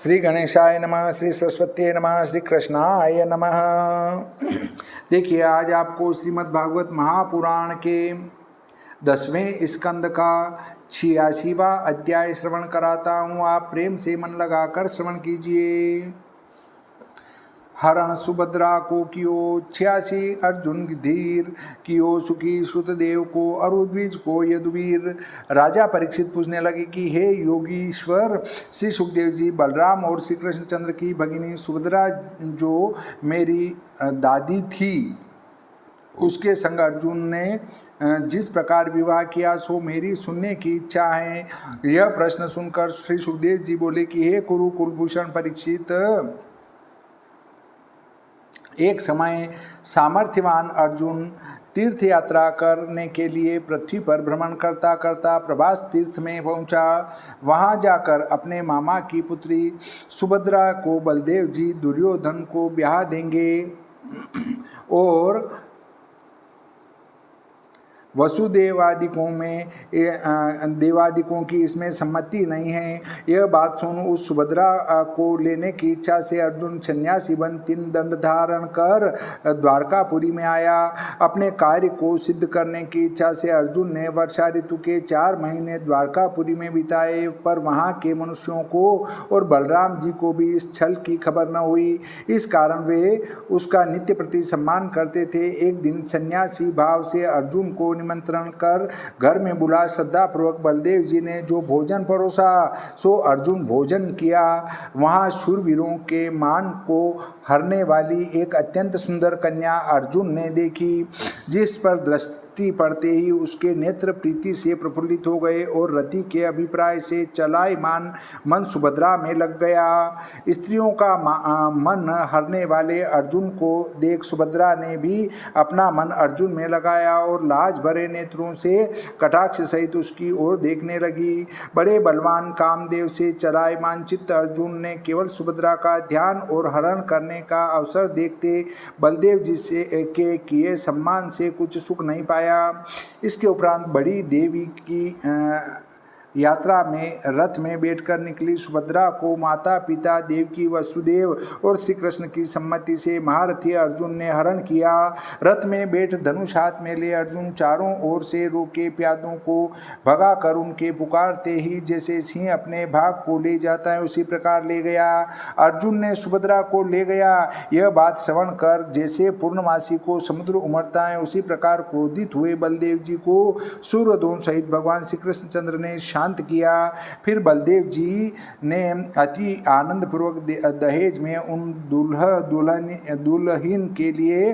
श्री गणेशाय नमः, श्री सरस्वती नमः, श्री कृष्णाय नमः। देखिए, आज आपको श्रीमद् भागवत महापुराण के 10वें स्कंद का 86वां अध्याय श्रवण कराता हूँ। आप प्रेम से मन लगाकर श्रवण कीजिए। हरण सुभद्रा को कियो 86 अर्जुन धीर, कियो सुखी श्रुतदेव को अरुद्विज को यदुवीर। राजा परीक्षित पूछने लगे कि हे योगीश्वर श्री सुखदेव जी, बलराम और श्री कृष्णचंद्र की भगिनी सुभद्रा जो मेरी दादी थी, उसके संग अर्जुन ने जिस प्रकार विवाह किया सो मेरी सुनने की इच्छा है। यह प्रश्न सुनकर श्री सुखदेव जी बोले कि हे कुरु कुलभूषण परीक्षित, एक समय सामर्थ्यवान अर्जुन तीर्थ यात्रा करने के लिए पृथ्वी पर भ्रमण करता करता प्रभास तीर्थ में पहुंचा। वहां जाकर अपने मामा की पुत्री सुभद्रा को बलदेव जी दुर्योधन को ब्याह देंगे और देवादिकों की इसमें सम्मति नहीं है। यह बात सुन उस सुभद्रा को लेने की इच्छा से अर्जुन सन्यासी बन 3 दंड धारण कर द्वारकापुरी में आया। अपने कार्य को सिद्ध करने की इच्छा से अर्जुन ने वर्षा ऋतु के 4 महीने द्वारकापुरी में बिताए, पर वहाँ के मनुष्यों को और बलराम जी को भी इस छल की खबर न हुई। इस कारण वे उसका नित्य प्रति सम्मान करते थे। एक दिन सन्यासी भाव से अर्जुन को निमंत्रण कर घर में बुला श्रद्धा पूर्वक बलदेव जी ने जो भोजन परोसा सो अर्जुन भोजन किया। वहां शूरवीरों के मान को हरने वाली एक अत्यंत सुंदर कन्या अर्जुन ने देखी, जिस पर दृष्टि पड़ते ही उसके नेत्र प्रीति से प्रफुल्लित हो गए और रति के अभिप्राय से चलायमान मन सुभद्रा में लग गया। स्त्रियों का मन हरने वाले अर्जुन को देख सुभद्रा ने भी अपना मन अर्जुन में लगाया और लाज भरे नेत्रों से कटाक्ष सहित उसकी ओर देखने लगी। बड़े बलवान कामदेव से चलायमान चित्त अर्जुन ने केवल सुभद्रा का ध्यान और हरण करने का अवसर देखते बलदेव जी से के किए सम्मान से कुछ सुख नहीं पाया। इसके उपरांत बड़ी देवी की यात्रा में रथ में बैठकर निकली सुभद्रा को माता पिता देवकी वसुदेव और श्री कृष्ण की सम्मति से महारथी अर्जुन ने हरण किया। रथ में बैठ धनुष हाथ में ले अर्जुन चारों ओर से रोके प्यादों को भगा कर उनके पुकारते ही जैसे सिंह अपने भाग को ले जाता है उसी प्रकार ले गया। अर्जुन ने सुभद्रा को ले गया। यह बात श्रवण कर जैसे पूर्णमासी को समुद्र उमड़ता है उसी प्रकार क्रोधित हुए बलदेव जी को सूर्यदोन सहित भगवान श्री कृष्णचंद्र ने शांत किया। फिर बलदेव जी ने अति आनंद पूर्वक दहेज में उन दुल्हन के लिए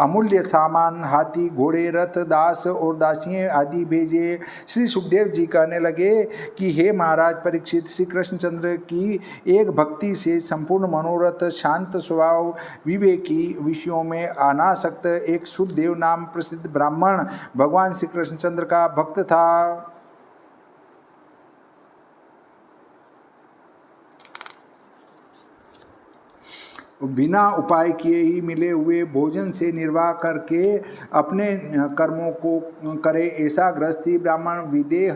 अमूल्य सामान हाथी घोड़े रथ दास और दासियां आदि भेजे। श्री सुखदेव जी कहने लगे कि हे महाराज परीक्षित, श्री कृष्णचंद्र की एक भक्ति से संपूर्ण मनोरथ शांत स्वभाव विवेकी विषयों में अनासक्त एक सुखदेव नाम प्रसिद्ध ब्राह्मण भगवान श्री कृष्णचंद्र का भक्त था। बिना उपाय किए ही मिले हुए भोजन से निर्वाह करके अपने कर्मों को करे ऐसा गृहस्थी ब्राह्मण विदेह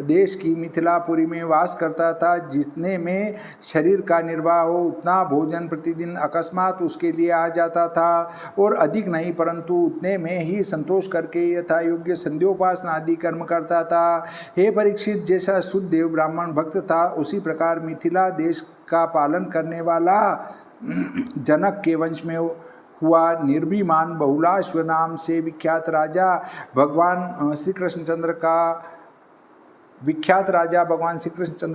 देश की मिथिलापुरी में वास करता था। जितने में शरीर का निर्वाह हो उतना भोजन प्रतिदिन अकस्मात उसके लिए आ जाता था और अधिक नहीं परंतु उतने में ही संतोष करके यथा योग्य संध्योपासना आदि कर्म करता था। हे परीक्षित, जैसा शुद्धदेव ब्राह्मण भक्त था उसी प्रकार मिथिला देश का पालन करने वाला जनक के वंश में हुआ निर्भीमान बहुलाश्व नाम से विख्यात राजा भगवान श्री कृष्णचंद्र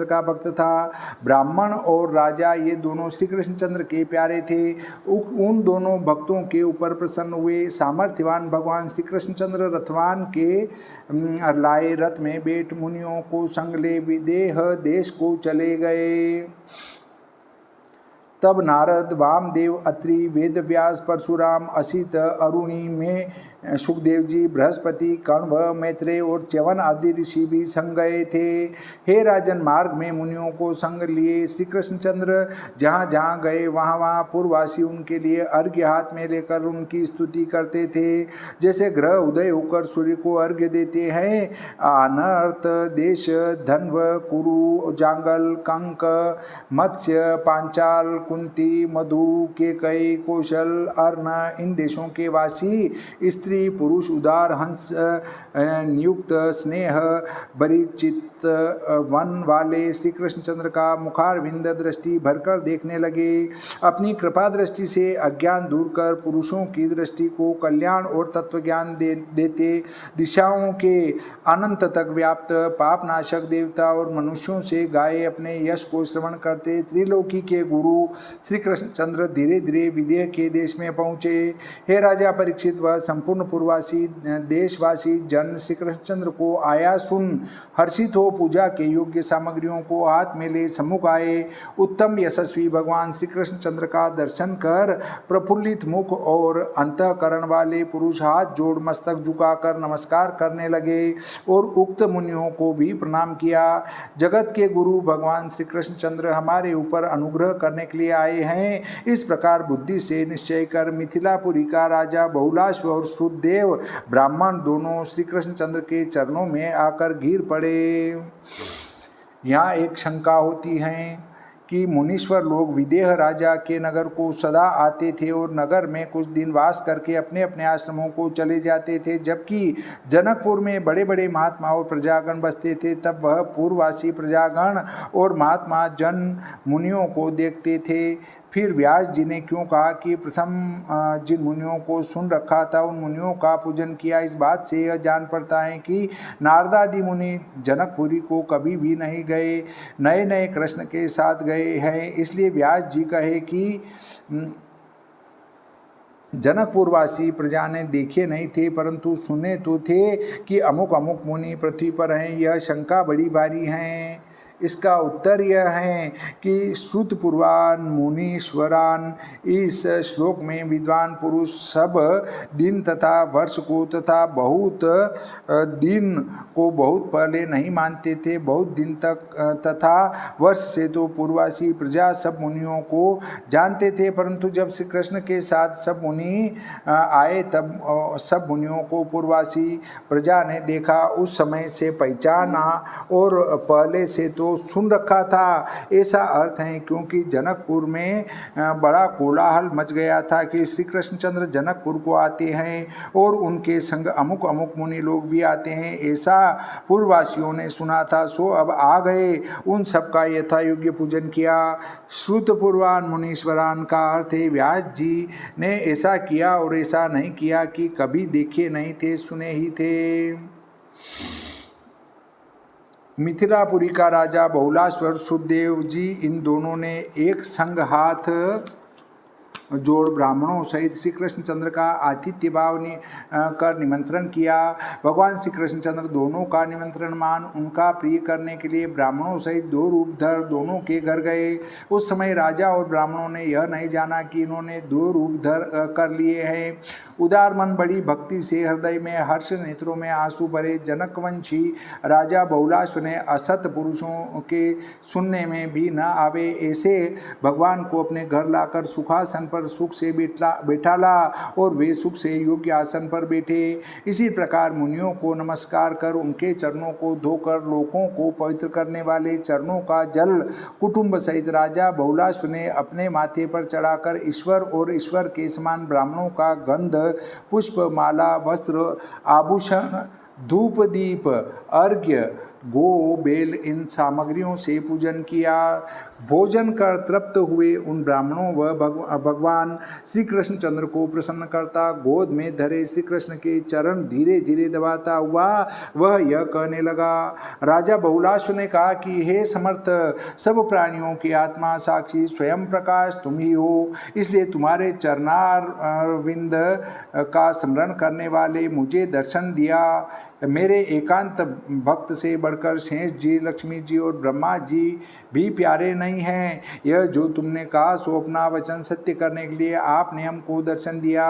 का भक्त था। ब्राह्मण और राजा ये दोनों श्री कृष्णचंद्र के प्यारे थे। उन दोनों भक्तों के ऊपर प्रसन्न हुए सामर्थ्यवान भगवान श्री कृष्णचंद्र रथवान के लाए रथ में बैठ मुनियों को संग ले विदेह देश को चले गए। तब नारद वामदेव अत्रि वेदव्यास परशुराम असित अरुणि में सुखदेव जी, बृहस्पति, कण्व, मैत्रेय और च्यवन आदि ऋषि भी संग गए थे। हे राजन, मार्ग में मुनियों को संग लिए श्री कृष्णचंद्र जहाँ जहाँ गए वहाँ वहाँ पूर्ववासी उनके लिए अर्घ्य हाथ में लेकर उनकी स्तुति करते थे। जैसे ग्रह उदय होकर सूर्य को अर्घ्य देते हैं, अनर्त, देश, धन्व, कुरु, जांगल, कंक, मत्स्य, पांचाल, कुंती, मधु, केकई, कौशल, अर्ण, इन देशों के वासी स्त्री पुरुष उदार हंस नियुक्त स्नेह परिचित वन वाले श्री कृष्णचंद्र का मुखारविंद दृष्टि भरकर देखने लगे। अपनी कृपा दृष्टि से अज्ञान दूर कर पुरुषों की दृष्टि को कल्याण और तत्वज्ञान देते दिशाओं के अनंत तक व्याप्त पापनाशक देवता और मनुष्यों से गाए अपने यश को श्रवण करते त्रिलोकी के गुरु श्री कृष्णचंद्र धीरे धीरे विदेह के देश में पहुँचे। हे राजा परीक्षित, वह संपूर्ण पूर्ववासी देशवासी जन श्री कृष्णचंद्र को आया सुन हर्षित हो पूजा के योग्य सामग्रियों को हाथ में ले सम्मुख आए। उत्तम यशस्वी भगवान श्री कृष्णचंद्र का दर्शन कर प्रफुल्लित मुख और अंतःकरण वाले पुरुष हाथ जोड़ मस्तक झुकाकर नमस्कार करने लगे और उक्त मुनियों को भी प्रणाम किया। जगत के गुरु भगवान श्री कृष्णचंद्र हमारे ऊपर अनुग्रह करने के लिए आए हैं, इस प्रकार बुद्धि से निश्चय कर मिथिलापुरी का राजा बहुलाश्व और सुदेव ब्राह्मण दोनों श्री कृष्णचंद्र के चरणों में आकर गिर पड़े। यहाँ एक शंका होती है कि मुनीश्वर लोग विदेह राजा के नगर को सदा आते थे और नगर में कुछ दिन वास करके अपने अपने आश्रमों को चले जाते थे, जबकि जनकपुर में बड़े बड़े महात्मा और प्रजागण बसते थे। तब वह पूर्ववासी प्रजागण और महात्मा जन मुनियों को देखते थे। फिर व्यास जी ने क्यों कहा कि प्रथम जिन मुनियों को सुन रखा था उन मुनियों का पूजन किया, इस बात से यह जान पड़ता है कि नारदादि मुनि जनकपुरी को कभी भी नहीं गए, नए नए कृष्ण के साथ गए हैं। इसलिए व्यास जी कहे कि जनकपुरवासी प्रजा ने देखे नहीं थे परंतु सुने तो थे कि अमुक अमुक मुनि पृथ्वी पर हैं। यह शंका बड़ी भारी है। इसका उत्तर यह है कि श्रुतपूर्वान मुनीश्वरान, इस श्लोक में विद्वान पुरुष सब दिन तथा वर्ष को तथा बहुत दिन को बहुत पहले नहीं मानते थे। बहुत दिन तक तथा वर्ष से तो पूर्ववासी प्रजा सब मुनियों को जानते थे, परंतु जब श्री कृष्ण के साथ सब मुनि आए तब सब मुनियों को पूर्ववासी प्रजा ने देखा, उस समय से पहचाना और पहले से तो सुन रखा था। ऐसा अर्थ है क्योंकि जनकपुर में बड़ा कोलाहल मच गया था कि श्री कृष्णचंद्र जनकपुर को आते हैं और उनके संग अमुक अमुक मुनि लोग भी आते हैं, ऐसा पूर्ववासियों ने सुना था। सो अब आ गए, उन सब का यथा योग्य पूजन किया। श्रुतपूर्वान मुनीश्वरान का अर्थ है व्यास जी ने ऐसा किया और ऐसा नहीं किया कि कभी देखे नहीं थे, सुने ही थे। मिथिलापुरी का राजा बहुलाश्वर सुखदेव जी, इन दोनों ने एक संग हाथ जोड़ ब्राह्मणों सहित श्री कृष्णचंद्र का आतिथ्य भाव कर निमंत्रण किया। भगवान श्री कृष्णचंद्र दोनों का निमंत्रण मान उनका प्रिय करने के लिए ब्राह्मणों सहित दो रूपधर दोनों के घर गए। उस समय राजा और ब्राह्मणों ने यह नहीं जाना कि इन्होंने दो रूपधर कर लिए हैं। उदार मन बड़ी भक्ति से हृदय में हर्ष, नेत्रों में आंसू भरे जनकवंशी राजा बहुलाश्व ने असत पुरुषों के सुनने में भी न आवे ऐसे भगवान को अपने घर लाकर सुखासन पर सुख से बैठाला और वे सुख से योग्य आसन पर बैठे। इसी प्रकार मुनियों को नमस्कार कर उनके चरणों को धोकर लोगों को पवित्र करने वाले चरणों का जल कुटुंब सहित राजा बहुलाश्व ने अपने माथे पर चढ़ाकर ईश्वर और ईश्वर के समान ब्राह्मणों का गंध, पुष्प, माला, वस्त्र, आभूषण, धूप, दीप, अर्घ्य, गो, बेल इन सामग्रियों से पूजन किया। भोजन कर तृप्त हुए उन ब्राह्मणों व भगवान श्री कृष्णचंद्र को प्रसन्न करता गोद में धरे श्री कृष्ण के चरण धीरे धीरे दबाता हुआ वह यह कहने लगा। राजा बहुलाश्व ने कहा कि हे समर्थ, सब प्राणियों की आत्मा साक्षी स्वयं प्रकाश तुम ही हो, इसलिए तुम्हारे चरणारविंद का स्मरण करने वाले मुझे दर्शन दिया। मेरे एकांत भक्त से बढ़कर शेष जी, लक्ष्मी जी और ब्रह्मा जी भी प्यारे नहीं नहीं है। यह जो तुमने कहा सो अपना वचन सत्य करने के लिए आपने हमको दर्शन दिया।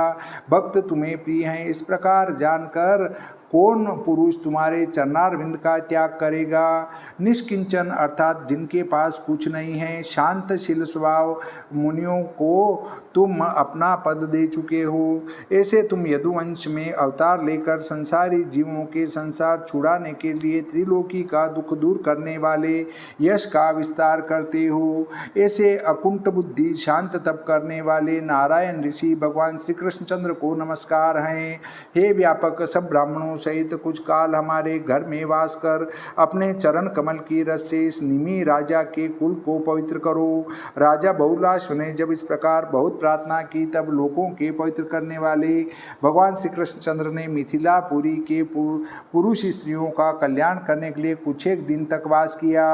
भक्त तुम्हें प्रिय हैं, इस प्रकार जानकर कौन पुरुष तुम्हारे चरणारविंद का त्याग करेगा। निष्किंचन अर्थात जिनके पास कुछ नहीं है, शांतशील स्वभाव मुनियों को तुम अपना पद दे चुके हो। ऐसे तुम यदुवंश में अवतार लेकर संसारी जीवों के संसार छुड़ाने के लिए त्रिलोकी का दुख दूर करने वाले यश का विस्तार करते हो। ऐसे अकुंठ बुद्धि शांत तप करने वाले नारायण ऋषि भगवान श्री कृष्णचंद्र को नमस्कार हैं। हे व्यापक, सब ब्राह्मणों सहित कुछ काल हमारे घर में वास कर अपने चरण कमल की रस से इस निमि राजा के कुल को पवित्र करो। राजा बहुलाश्व ने जब इस प्रकार बहुत प्रार्थना की तब लोगों के पवित्र करने वाले भगवान श्री कृष्णचंद्र ने मिथिलापुरी के पुरुष स्त्रियों का कल्याण करने के लिए कुछ एक दिन तक वास किया।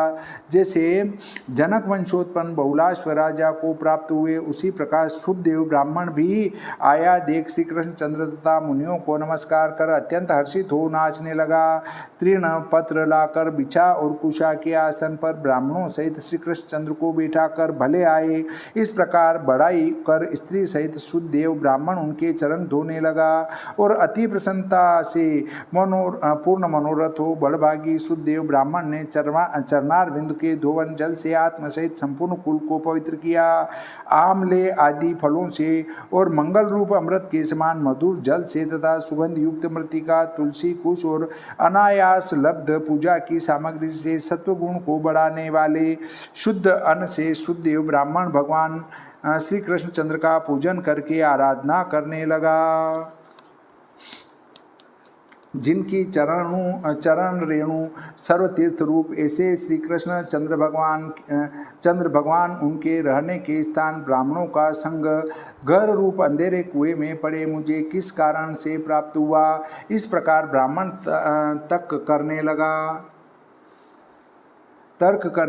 जैसे जनक वंशोत्पन्न बहुलाश्व राजा को प्राप्त हुए, उसी प्रकार शुद्धदेव ब्राह्मण भी आया देख श्री कृष्णचंद्र तथा मुनियों को नमस्कार कर अत्यंत हर्षित हो नाचने लगा। तृण पत्र लाकर बिछा और कुशा के आसन पर ब्राह्मणों सहित श्री कृष्णचंद्र को बैठा कर भले आए। इस प्रकार बढ़ाई कर स्त्री सहित शुद्धदेव ब्राह्मण उनके चरण धोने लगा और अति प्रसन्नता से पूर्ण मनोरथ हो बड़भागी शुद्धदेव ब्राह्मण ने चरणारविंद के धोवन जल से आत्म सहित संपूर्ण कुल को पवित्र किया। आमले आदि फलों से और मंगल रूप अमृत के समान मधुर जल से तथा सुगंध युक्त मृतिका, तुलसी, कुश और अनायास लब्ध पूजा की सामग्री से सत्वगुण को बढ़ाने वाले शुद्ध अन्न से शुद्धदेव ब्राह्मण भगवान श्री कृष्णचंद्र का पूजन करके आराधना करने लगा। जिनकी चरण रेणु सर्वतीर्थ रूप ऐसे श्री कृष्ण चंद्र भगवान उनके रहने के स्थान ब्राह्मणों का संग घर रूप अंधेरे कुएं में पड़े मुझे किस कारण से प्राप्त हुआ। इस प्रकार ब्राह्मण तर्क करने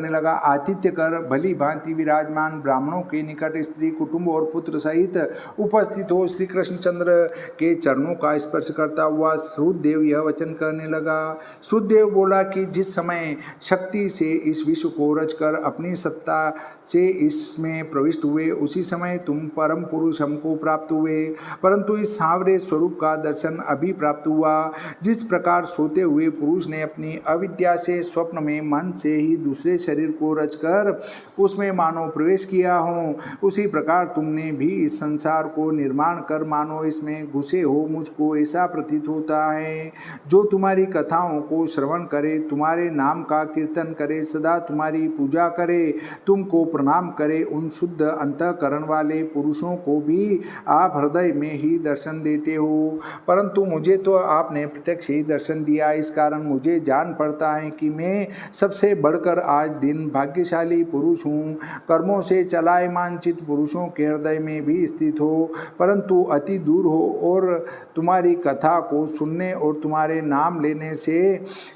लगा। आतिथ्य कर भली भांति विराजमान ब्राह्मणों के निकट स्त्री कुटुंब और पुत्र सहित उपस्थित हो श्री कृष्णचंद्र के चरणों का स्पर्श करता हुआ श्रुतदेव यह वचन करने लगा। श्रुतदेव बोला कि जिस समय शक्ति से इस विश्व को रचकर अपनी सत्ता से इसमें प्रविष्ट हुए, उसी समय तुम परम पुरुष हमको प्राप्त हुए, परंतु इस सांवरे स्वरूप का दर्शन अभी प्राप्त हुआ। जिस प्रकार सोते हुए पुरुष ने अपनी अविद्या से स्वप्न में मन से ही दूसरे शरीर को रचकर उसमें मानो प्रवेश किया हो, उसी प्रकार तुमने भी इस संसार को निर्माण कर मानो इसमें घुसे हो। मुझको ऐसा प्रतीत होता है जो तुम्हारी कथाओं को श्रवण करे, तुम्हारे नाम का कीर्तन करे, सदा तुम्हारी पूजा करे, तुमको प्रणाम करे, उन शुद्ध अंतःकरण वाले पुरुषों को भी आप हृदय में ही दर्शन देते हो। परंतु मुझे तो आपने प्रत्यक्ष ही दर्शन दिया, इस कारण मुझे जान पड़ता है कि मैं सबसे बढ़कर आज दिन भाग्यशाली पुरुष हूँ। कर्मों से चलायमान चित पुरुषों के हृदय में भी स्थित हो, परंतु अति दूर हो और तुम्हारी कथा को सुनने और तुम्हारे नाम लेने से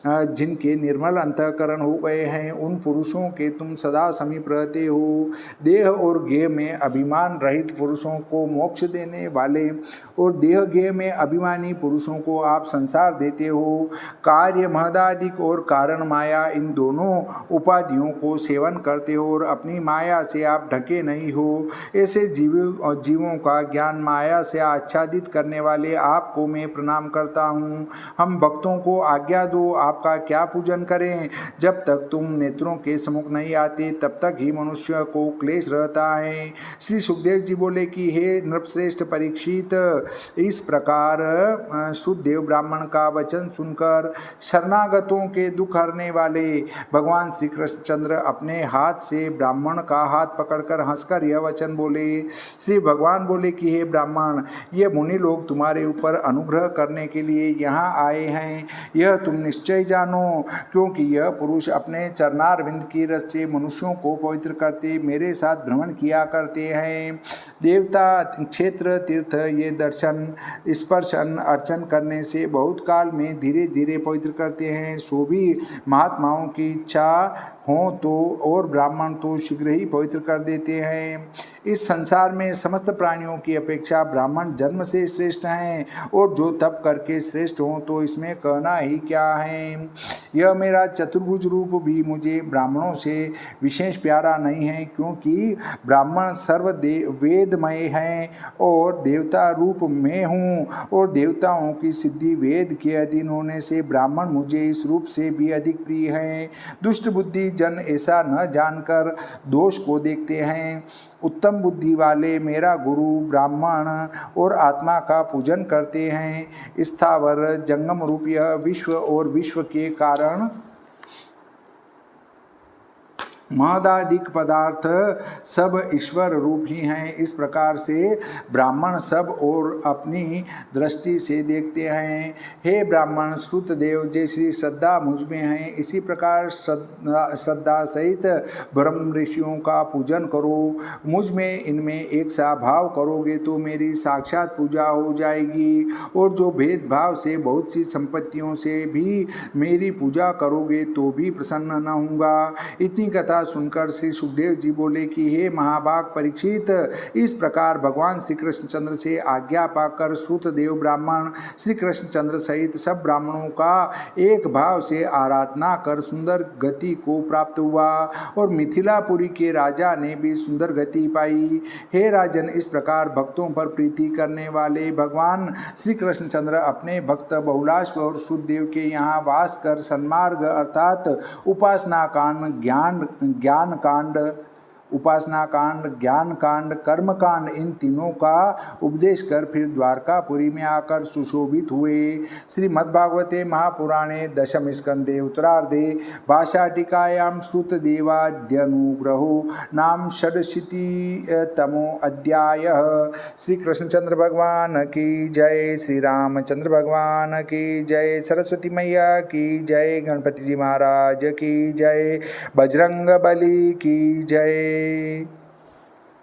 जिनके निर्मल अंतःकरण हो गए हैं, उन पुरुषों के तुम सदा समीप रहते हो। देह और गेह में अभिमान रहित पुरुषों को मोक्ष देने वाले और देह गेह में अभिमानी पुरुषों को आप संसार देते हो। कार्य महदादिक और कारण माया, इन दोनों उपाधियों को सेवन करते हो और अपनी माया से आप ढके नहीं हो। ऐसे जीवों का ज्ञान माया से आच्छादित करने वाले आपको मैं प्रणाम करता हूँ। हम भक्तों को आज्ञा दो, आपका क्या पूजन करें। जब तक तुम नेत्रों के सम्मुख नहीं आते तब तक ही मनुष्य को क्लेश रहता है। श्री सुखदेव जी बोले कि हे नृपश्रेष्ठ परीक्षित, इस प्रकार शुद्धदेव ब्राह्मण का वचन सुनकर शरणागतों के दुख हरने वाले भगवान श्री कृष्णचंद्र अपने हाथ से ब्राह्मण का हाथ पकड़कर हंसकर यह वचन बोले। श्री भगवान बोले कि हे ब्राह्मण, ये मुनि लोग तुम्हारे ऊपर अनुग्रह करने के लिए यहाँ आए हैं, यह तुम निश्चय जानो, क्योंकि यह पुरुष अपने चरणारविंद की रस से मनुष्यों को पवित्र करते मेरे साथ भ्रमण किया करते हैं। देवता, क्षेत्र, तीर्थ ये दर्शन, स्पर्शन, अर्चन करने से बहुत काल में धीरे धीरे पवित्र करते हैं। सो भी महात्माओं की इच्छा हों तो और ब्राह्मण तो शीघ्र ही पवित्र कर देते हैं। इस संसार में समस्त प्राणियों की अपेक्षा ब्राह्मण जन्म से श्रेष्ठ हैं और जो तप करके श्रेष्ठ हों तो इसमें कहना ही क्या है। यह मेरा चतुर्भुज रूप भी मुझे ब्राह्मणों से विशेष प्यारा नहीं है, क्योंकि ब्राह्मण सर्व वेदमय हैं और देवता रूप में हूँ और देवताओं की सिद्धि वेद के अधीन होने से ब्राह्मण मुझे इस रूप से भी अधिक प्रिय हैं। दुष्ट बुद्धि जन ऐसा न जानकर दोष को देखते हैं। उत्तम बुद्धि वाले मेरा गुरु ब्राह्मण और आत्मा का पूजन करते हैं। स्थावर जंगम रूप यह विश्व और विश्व के कारण महदाधिक पदार्थ सब ईश्वर रूप ही हैं। इस प्रकार से ब्राह्मण सब और अपनी दृष्टि से देखते हैं। हे ब्राह्मण, श्रुतदेव जैसी श्रद्धा मुझ में है, इसी प्रकार श्रद्धा सहित ब्रह्म ऋषियों का पूजन करो। मुझ में इनमें एक सा भाव करोगे तो मेरी साक्षात पूजा हो जाएगी, और जो भेदभाव से बहुत सी संपत्तियों से भी मेरी पूजा करोगे तो भी प्रसन्न न होऊंगा। इतनी कथा सुनकर श्री सुखदेव जी बोले कि हे महाभाग परीक्षित, इस प्रकार भगवान श्री कृष्णचंद्र से आज्ञा पाकर श्रुतदेव ब्राह्मण श्री कृष्णचंद्र सहित सब ब्राह्मणों का एक भाव से आराधना कर सुंदर गति को प्राप्त हुआ, और मिथिलापुरी के राजा ने भी सुंदर गति पाई। हे राजन, इस प्रकार भक्तों पर प्रीति करने वाले भगवान श्री कृष्णचंद्र अपने भक्त बहुलाश्व और श्रुतदेव के यहाँ वास कर सन्मार्ग अर्थात उपासना कांड, ज्ञान कांड, उपासना कांड, ज्ञान कांड, कर्म कांड, इन तीनों का उपदेश कर फिर द्वारकापुरी में आकर सुशोभित हुए। श्रीमद्भागवते महापुराणे दशम स्कंदे उत्तरार्धे भाषाटिकायां श्रुतदेवाद्यनुग्रहो नाम षडशीतितमो अध्यायः। श्री कृष्णचंद्र भगवान की जय, श्री रामचंद्र भगवान की जय, सरस्वती मैया की जय, गणपति जी महाराज की जय, बजरंग बली की जय।